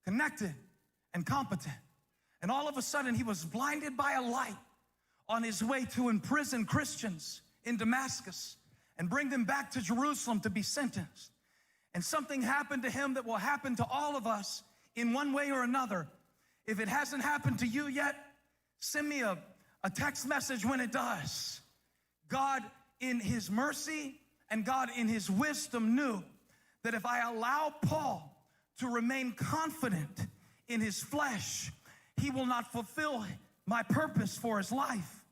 connected, and competent. And all of a sudden, he was blinded by a light on his way to imprison Christians in Damascus and bring them back to Jerusalem to be sentenced. And something happened to him that will happen to all of us in one way or another. If it hasn't happened to you yet, send me a text message when it does. God, in his mercy and God, in his wisdom, knew that if I allow Paul to remain confident in his flesh, he will not fulfill my purpose for his life.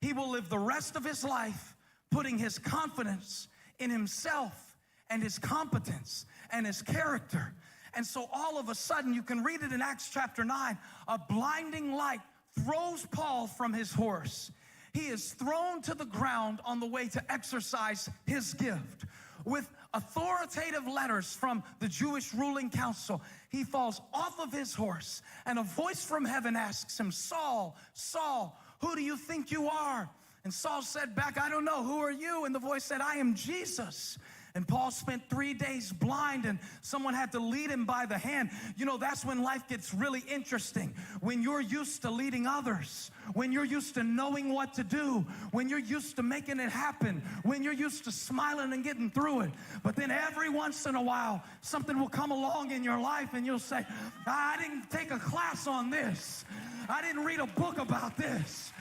He will live the rest of his life putting his confidence in himself and his competence and his character. And so all of a sudden, you can read it in Acts chapter 9, a blinding light throws Paul from his horse. He is thrown to the ground on the way to exercise his gift. With authoritative letters from the Jewish ruling council, he falls off of his horse, and a voice from heaven asks him, Saul, Saul, who do you think you are? And Saul said back, I don't know, who are you? And the voice said, I am Jesus. And Paul spent 3 days blind, and someone had to lead him by the hand. You know, that's when life gets really interesting. When you're used to leading others, when you're used to knowing what to do, when you're used to making it happen, when you're used to smiling and getting through it. But then every once in a while, something will come along in your life, and you'll say, I didn't take a class on this. I didn't read a book about this.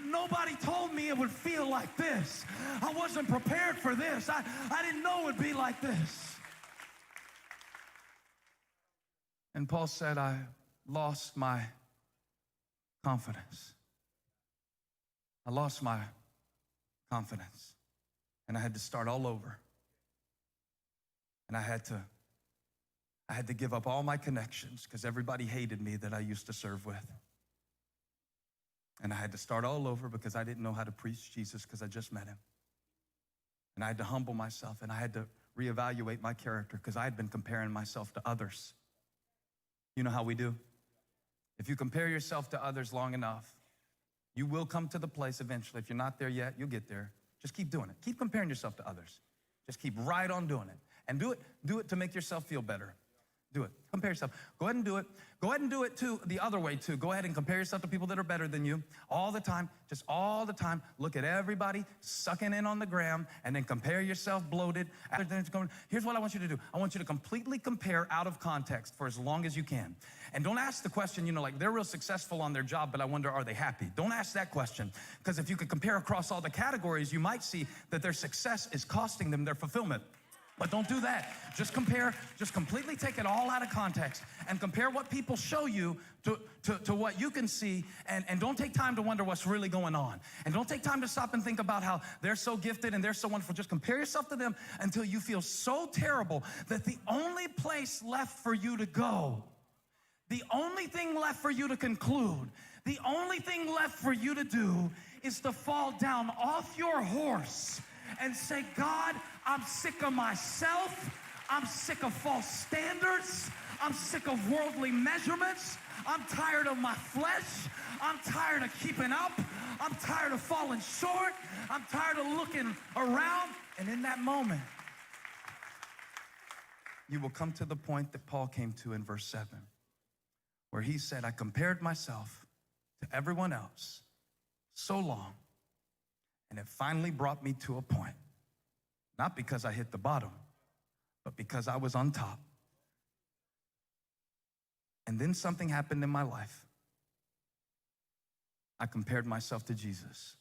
Nobody told me it would feel like this. I wasn't prepared for this. I didn't know it would be like this. And Paul said, I lost my confidence. I lost my confidence. And I had to start all over. And I had to give up all my connections because everybody hated me that I used to serve with. And I had to start all over because I didn't know how to preach Jesus because I just met him. And I had to humble myself, and I had to reevaluate my character because I had been comparing myself to others. You know how we do? If you compare yourself to others long enough, you will come to the place eventually. If you're not there yet, you'll get there. Just keep doing it. Keep comparing yourself to others. Just keep right on doing it. And do it to make yourself feel better. Do it. Compare yourself. Go ahead and do it. Go ahead and do it too, the other way too. Go ahead and compare yourself to people that are better than you all the time. Just all the time. Look at everybody sucking in on the gram and then compare yourself bloated. Here's what I want you to do. I want you to completely compare out of context for as long as you can. And don't ask the question, you know, like they're real successful on their job, but I wonder, are they happy? Don't ask that question. Because if you could compare across all the categories, you might see that their success is costing them their fulfillment. But don't do that. Just compare, just completely take it all out of context and compare what people show you to what you can see, and don't take time to wonder what's really going on. And don't take time to stop and think about how they're so gifted and they're so wonderful. Just compare yourself to them until you feel so terrible that the only place left for you to go, the only thing left for you to conclude, the only thing left for you to do is to fall down off your horse and say, God, I'm sick of myself. I'm sick of false standards. I'm sick of worldly measurements. I'm tired of my flesh. I'm tired of keeping up. I'm tired of falling short. I'm tired of looking around. And in that moment, you will come to the point that Paul came to in verse 7, where he said, I compared myself to everyone else so long, and it finally brought me to a point, not because I hit the bottom, but because I was on top. And then something happened in my life. I compared myself to Jesus.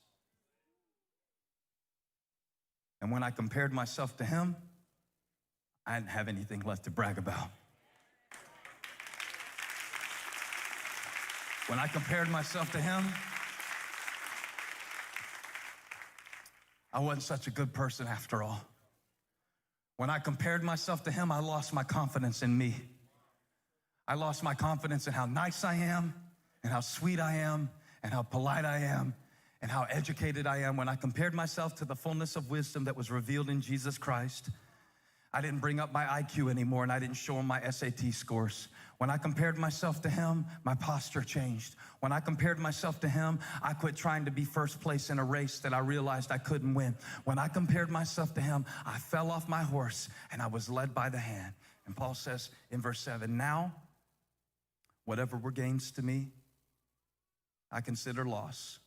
And when I compared myself to him, I didn't have anything left to brag about. When I compared myself to him, I wasn't such a good person after all. When I compared myself to him, I lost my confidence in me. I lost my confidence in how nice I am, and how sweet I am, and how polite I am, and how educated I am. When I compared myself to the fullness of wisdom that was revealed in Jesus Christ, I didn't bring up my IQ anymore, and I didn't show him my SAT scores. When I compared myself to him, my posture changed. When I compared myself to him, I quit trying to be first place in a race that I realized I couldn't win. When I compared myself to him, I fell off my horse and I was led by the hand. And Paul says in verse 7, now Whatever were gains to me, I consider loss.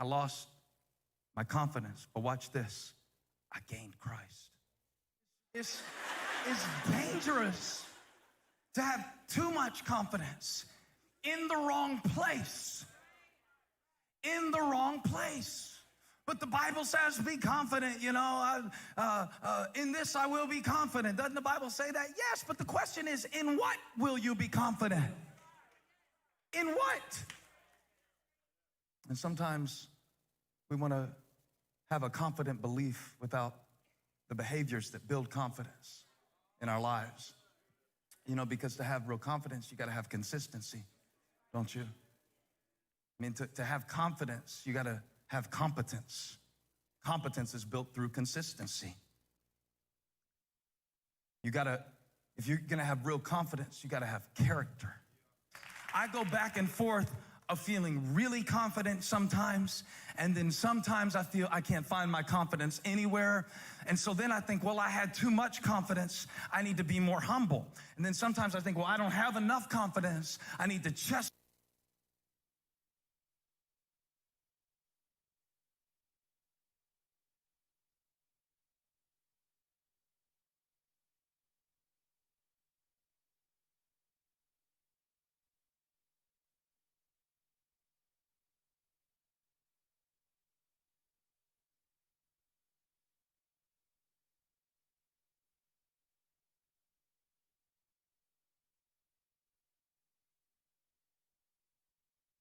I lost my confidence, but watch this. I gained Christ. It's dangerous to have too much confidence in the wrong place. In the wrong place. But the Bible says be confident, in this I will be confident. Doesn't the Bible say that? Yes, but the question is, in what will you be confident? In what? And sometimes we want to have a confident belief without the behaviors that build confidence in our lives. Because to have real confidence, you got to have consistency, don't you? I mean, to have confidence, you got to have competence. Competence is built through consistency. If you're going to have real confidence, you got to have character. I go back and forth of feeling really confident sometimes, and then sometimes I feel I can't find my confidence anywhere. And so then I think, well, I had too much confidence. I need to be more humble. And then sometimes I think, well, I don't have enough confidence. I need to just